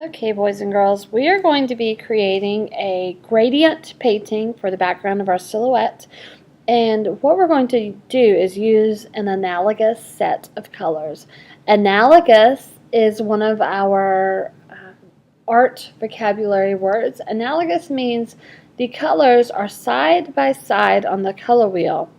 Okay, boys and girls, we are going to be creating a gradient painting for the background of our silhouette. And what we're going to do is use an analogous set of colors. Analogous is one of our art vocabulary words. Analogous means the colors are side by side on the color wheel.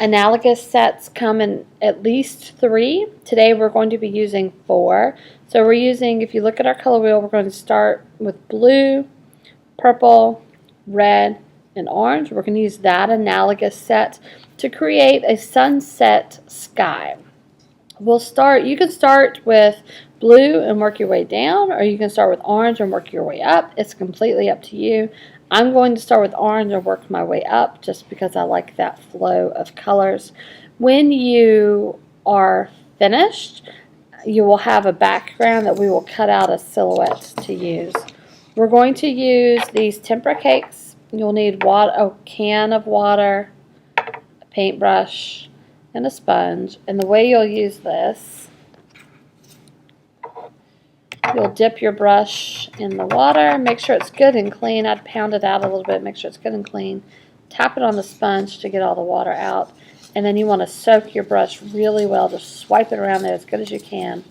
Analogous sets come in at least 3. Today we're going to be using 4. So we're using, if you look at our color wheel, we're going to start with blue, purple, red, and orange. We're going to use that analogous set to create a sunset sky. You can start with blue and work your way down, or you can start with orange and work your way up. It's completely up to you. I'm going to start with orange and work my way up just because I like that flow of colors. When you are finished, you will have a background that we will cut out as silhouettes to use. We're going to use these tempera cakes. You'll need a can of water, a paintbrush, and a sponge. And the way you'll use this, you'll dip your brush in the water, make sure it's good and clean. I'd pound it out a little bit, make sure it's good and clean. Tap it on the sponge to get all the water out. And then you want to soak your brush really well. Just swipe it around there as good as you can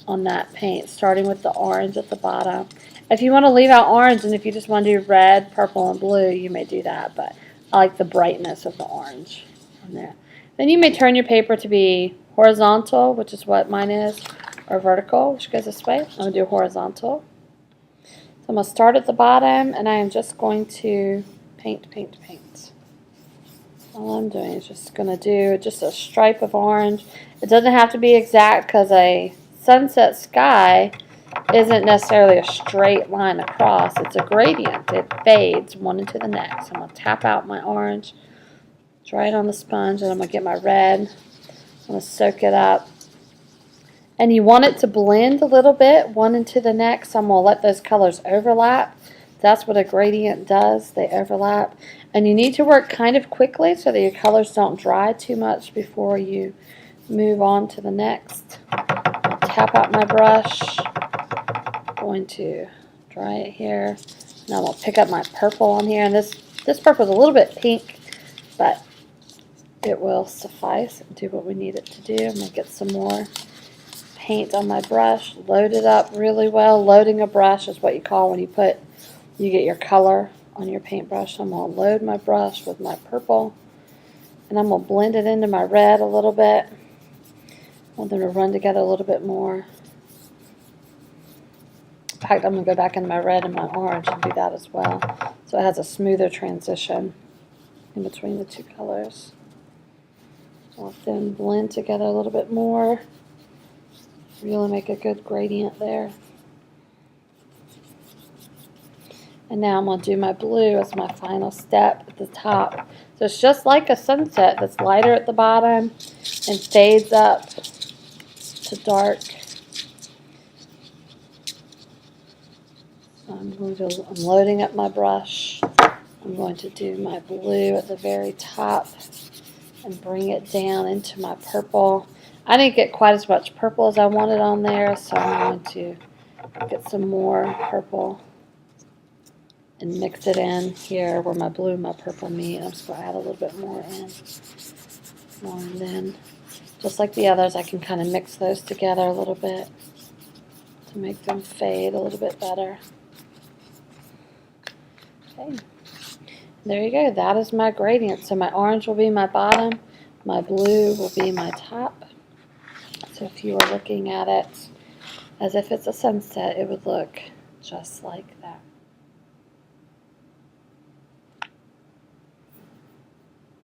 on that paint, starting with the orange at the bottom. If you want to leave out orange, and if you just want to do red, purple, and blue, you may do that. But I like the brightness of the orange on there. Then you may turn your paper to be horizontal, which is what mine is, or vertical, which goes this way. I'm going to do horizontal. So I'm going to start at the bottom, and I am just going to paint. All I'm doing is just going to do just a stripe of orange. It doesn't have to be exact because a sunset sky isn't necessarily a straight line across. It's a gradient. It fades one into the next. I'm going to tap out my orange, dry it on the sponge, and I'm going to get my red. I'm going to soak it up. And you want it to blend a little bit, one into the next. So I'm going to let those colors overlap. That's what a gradient does. They overlap. And you need to work kind of quickly so that your colors don't dry too much before you move on to the next. I'll tap out my brush. I'm going to dry it here. Now I'm going to pick up my purple on here. And this purple is a little bit pink, but it will suffice and do what we need it to do. I'm going to get some more paint on my brush, load it up really well. Loading a brush is what you call when you get your color on your paintbrush. So I'm going to load my brush with my purple, and I'm going to blend it into my red a little bit. I want them to run together a little bit more. In fact, I'm going to go back into my red and my orange and do that as well, so it has a smoother transition in between the two colors. I'll then blend together a little bit more. Really make a good gradient there. And now I'm going to do my blue as my final step at the top. So it's just like a sunset that's lighter at the bottom and fades up to dark. I'm loading up my brush. I'm going to do my blue at the very top and bring it down into my purple. I didn't get quite as much purple as I wanted on there, so I'm going to get some more purple and mix it in here where my blue and my purple meet. I'm just going to add a little bit more in. And then, just like the others, I can kind of mix those together a little bit to make them fade a little bit better. Okay. There you go. That is my gradient. So my orange will be my bottom. My blue will be my top. So if you were looking at it as if it's a sunset, it would look just like that.